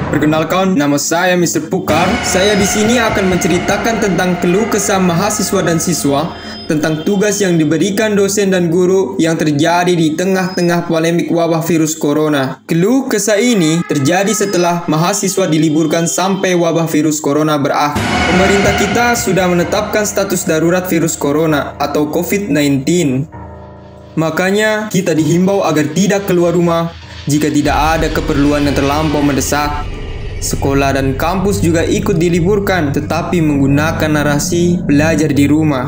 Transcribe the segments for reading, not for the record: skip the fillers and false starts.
Perkenalkan, nama saya Mr. Pukar. Saya di sini akan menceritakan tentang keluh kesah mahasiswa dan siswa tentang tugas yang diberikan dosen dan guru yang terjadi di tengah-tengah polemik wabah virus corona. Keluh kesah ini terjadi setelah mahasiswa diliburkan sampai wabah virus corona berakhir. Pemerintah kita sudah menetapkan status darurat virus corona atau COVID-19. Makanya kita dihimbau agar tidak keluar rumah jika tidak ada keperluan yang terlampau mendesak. Sekolah dan kampus juga ikut diliburkan, tetapi menggunakan narasi belajar di rumah.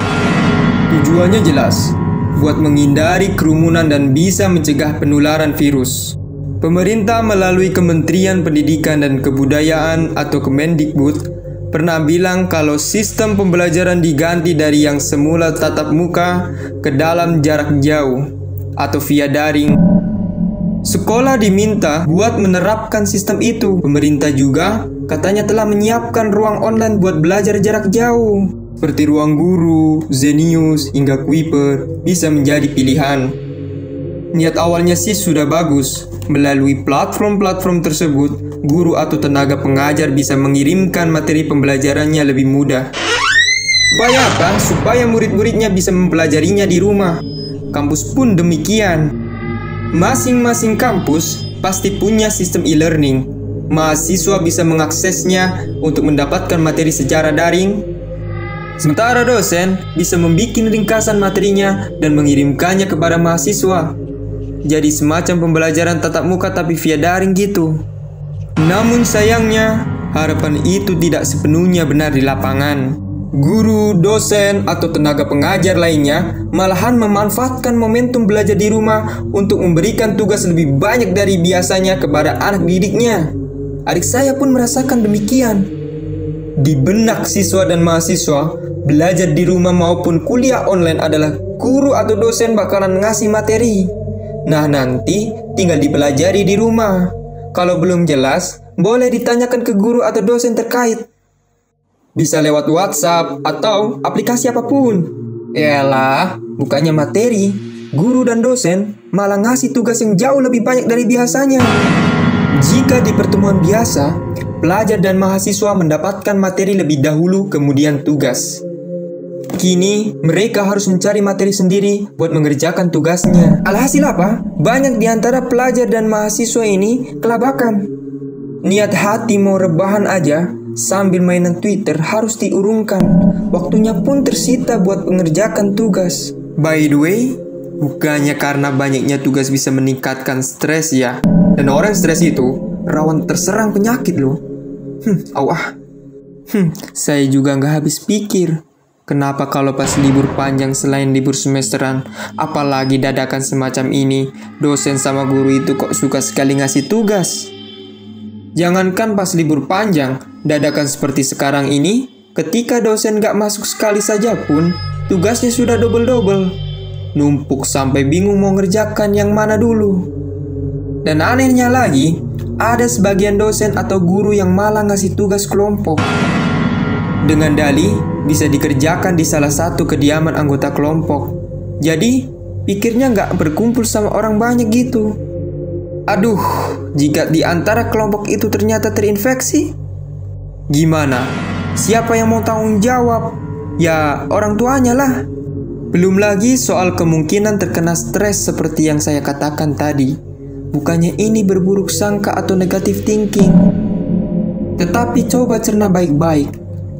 Tujuannya jelas, buat menghindari kerumunan dan bisa mencegah penularan virus. Pemerintah melalui Kementerian Pendidikan dan Kebudayaan atau Kemendikbud pernah bilang kalau sistem pembelajaran diganti dari yang semula tatap muka ke dalam jarak jauh atau via daring. Sekolah diminta buat menerapkan sistem itu. Pemerintah juga katanya telah menyiapkan ruang online buat belajar jarak jauh. Seperti Ruang Guru, Zenius, hingga Kuiper bisa menjadi pilihan. Niat awalnya sih sudah bagus. Melalui platform-platform tersebut, guru atau tenaga pengajar bisa mengirimkan materi pembelajarannya lebih mudah. Supaya apa? Supaya murid-muridnya bisa mempelajarinya di rumah. Kampus pun demikian. Masing-masing kampus pasti punya sistem e-learning. Mahasiswa bisa mengaksesnya untuk mendapatkan materi secara daring. Sementara dosen bisa membuat ringkasan materinya dan mengirimkannya kepada mahasiswa. Jadi semacam pembelajaran tatap muka tapi via daring gitu. Namun sayangnya, harapan itu tidak sepenuhnya benar di lapangan. Guru, dosen, atau tenaga pengajar lainnya malahan memanfaatkan momentum belajar di rumah untuk memberikan tugas lebih banyak dari biasanya kepada anak didiknya. Adik saya pun merasakan demikian. Di benak siswa dan mahasiswa, belajar di rumah maupun kuliah online adalah guru atau dosen bakalan ngasih materi. Nah, nanti tinggal dipelajari di rumah. Kalau belum jelas, boleh ditanyakan ke guru atau dosen terkait. Bisa lewat WhatsApp atau aplikasi apapun. Yalah, bukannya materi, guru dan dosen malah ngasih tugas yang jauh lebih banyak dari biasanya. Jika di pertemuan biasa, pelajar dan mahasiswa mendapatkan materi lebih dahulu kemudian tugas. Kini, mereka harus mencari materi sendiri buat mengerjakan tugasnya. Alhasil apa? Banyak di antara pelajar dan mahasiswa ini kelabakan. Niat hati mau rebahan aja, sambil mainan Twitter harus diurungkan. Waktunya pun tersita buat mengerjakan tugas. By the way, bukannya karena banyaknya tugas bisa meningkatkan stres ya. Dan orang stres itu rawan terserang penyakit loh. Saya juga nggak habis pikir. Kenapa kalau pas libur panjang selain libur semesteran, apalagi dadakan semacam ini, dosen sama guru itu kok suka sekali ngasih tugas? Jangankan pas libur panjang, dadakan seperti sekarang ini, ketika dosen gak masuk sekali saja pun, tugasnya sudah double-double. Numpuk sampai bingung mau ngerjakan yang mana dulu. Dan anehnya lagi, ada sebagian dosen atau guru yang malah ngasih tugas kelompok. Dengan dalih, bisa dikerjakan di salah satu kediaman anggota kelompok. Jadi, pikirnya gak berkumpul sama orang banyak gitu. Aduh, jika di antara kelompok itu ternyata terinfeksi, gimana? Siapa yang mau tanggung jawab? Ya, orang tuanya lah. Belum lagi soal kemungkinan terkena stres seperti yang saya katakan tadi. Bukannya ini berburuk sangka atau negatif thinking. Tetapi coba cerna baik-baik.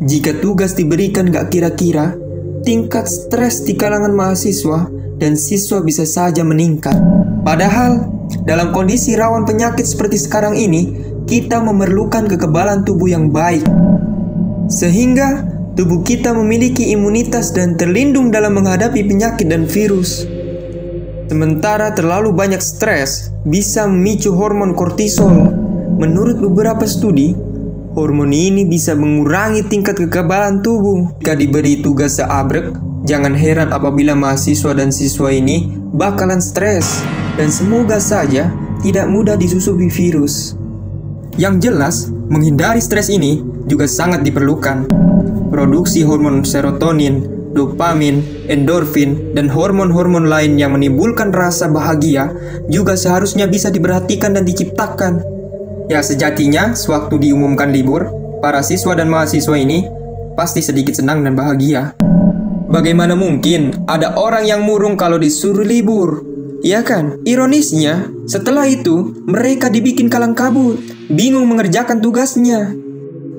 Jika tugas diberikan gak kira-kira, tingkat stres di kalangan mahasiswa dan siswa bisa saja meningkat. Padahal, dalam kondisi rawan penyakit seperti sekarang ini, kita memerlukan kekebalan tubuh yang baik. Sehingga, tubuh kita memiliki imunitas dan terlindung dalam menghadapi penyakit dan virus. Sementara terlalu banyak stres bisa memicu hormon kortisol. Menurut beberapa studi, hormon ini bisa mengurangi tingkat kekebalan tubuh. Jika diberi tugas seabrek, jangan heran apabila mahasiswa dan siswa ini bakalan stres. Dan semoga saja tidak mudah disusupi virus. Yang jelas, menghindari stres ini juga sangat diperlukan. Produksi hormon serotonin, dopamin, endorfin, dan hormon-hormon lain yang menimbulkan rasa bahagia juga seharusnya bisa diperhatikan dan diciptakan. Ya, sejatinya sewaktu diumumkan libur, para siswa dan mahasiswa ini pasti sedikit senang dan bahagia. Bagaimana mungkin ada orang yang murung kalau disuruh libur? Ya kan? Ironisnya, setelah itu mereka dibikin kalang kabut, bingung mengerjakan tugasnya.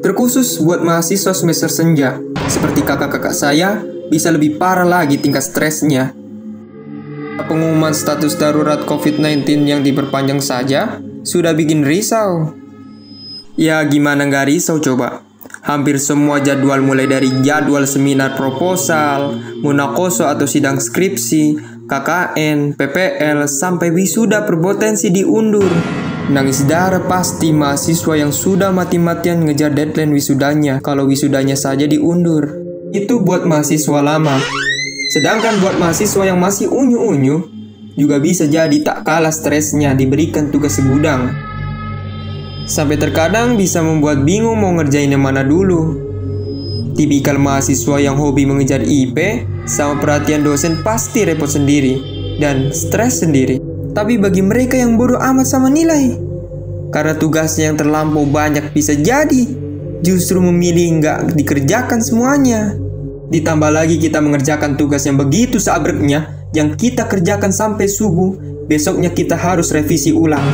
Terkhusus buat mahasiswa semester senja, seperti kakak-kakak saya, bisa lebih parah lagi tingkat stresnya. Pengumuman status darurat COVID-19 yang diperpanjang saja sudah bikin risau. Ya, gimana nggak risau coba? Hampir semua jadwal, mulai dari jadwal seminar proposal, munakoso atau sidang skripsi, KKN, PPL, sampai wisuda berpotensi diundur. Nangis darah pasti mahasiswa yang sudah mati-matian ngejar deadline wisudanya kalau wisudanya saja diundur. Itu buat mahasiswa lama. Sedangkan buat mahasiswa yang masih unyu-unyu, juga bisa jadi tak kalah stresnya diberikan tugas segudang. Sampai terkadang bisa membuat bingung mau ngerjain yang mana dulu. Tipikal mahasiswa yang hobi mengejar IP sama perhatian dosen pasti repot sendiri dan stres sendiri. Tapi bagi mereka yang bodoh amat sama nilai, karena tugasnya yang terlampau banyak, bisa jadi justru memilih nggak dikerjakan semuanya. Ditambah lagi kita mengerjakan tugas yang begitu seabreknya, yang kita kerjakan sampai subuh, besoknya kita harus revisi ulang.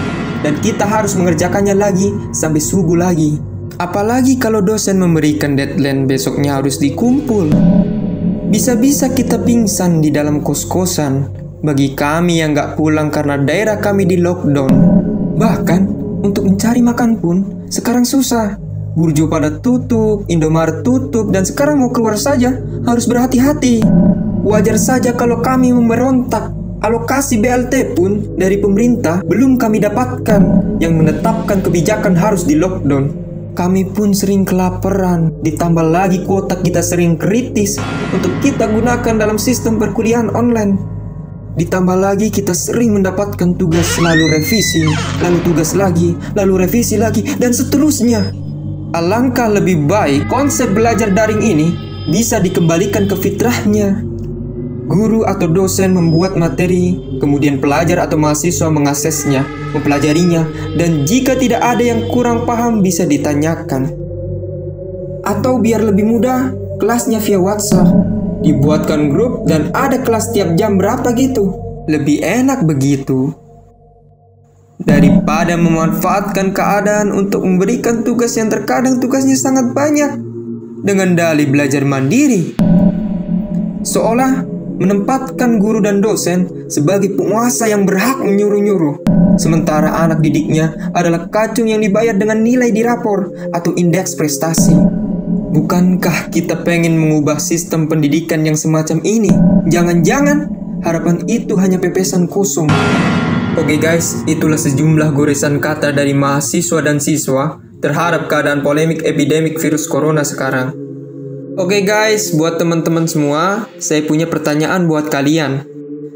Dan kita harus mengerjakannya lagi sampai subuh lagi. Apalagi kalau dosen memberikan deadline besoknya harus dikumpul. Bisa-bisa kita pingsan di dalam kos-kosan. Bagi kami yang gak pulang karena daerah kami di lockdown. Bahkan untuk mencari makan pun sekarang susah. Burjo pada tutup, Indomaret tutup, dan sekarang mau keluar saja harus berhati-hati. Wajar saja kalau kami memberontak. Alokasi BLT pun dari pemerintah belum kami dapatkan, yang menetapkan kebijakan harus di lockdown. Kami pun sering kelaparan, ditambah lagi kuota kita sering kritis untuk kita gunakan dalam sistem perkuliahan online. Ditambah lagi kita sering mendapatkan tugas lalu revisi, lalu tugas lagi, lalu revisi lagi, dan seterusnya. Alangkah lebih baik konsep belajar daring ini bisa dikembalikan ke fitrahnya. Guru atau dosen membuat materi, kemudian pelajar atau mahasiswa mengaksesnya, mempelajarinya, dan jika tidak ada yang kurang paham bisa ditanyakan. Atau biar lebih mudah, kelasnya via WhatsApp. Dibuatkan grup dan ada kelas tiap jam berapa gitu. Lebih enak begitu. Daripada memanfaatkan keadaan untuk memberikan tugas yang terkadang tugasnya sangat banyak dengan dalih belajar mandiri. Seolah menempatkan guru dan dosen sebagai penguasa yang berhak menyuruh-nyuruh. Sementara anak didiknya adalah kacung yang dibayar dengan nilai di rapor atau indeks prestasi. Bukankah kita pengen mengubah sistem pendidikan yang semacam ini? Jangan-jangan harapan itu hanya pepesan kosong. Oke guys, itulah sejumlah goresan kata dari mahasiswa dan siswa terhadap keadaan polemik epidemik virus corona sekarang. Oke guys, buat teman-teman semua, saya punya pertanyaan buat kalian.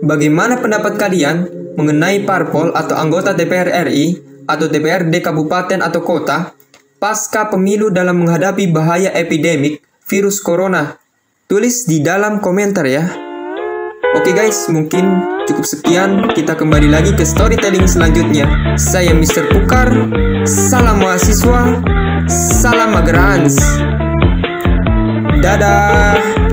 Bagaimana pendapat kalian mengenai parpol atau anggota DPR RI atau DPRD kabupaten atau kota pasca pemilu dalam menghadapi bahaya epidemik virus corona? Tulis di dalam komentar ya. Oke guys, mungkin cukup sekian. Kita kembali lagi ke storytelling selanjutnya. Saya Mr. Pukar. Salam mahasiswa. Salam Magerans. Dadah.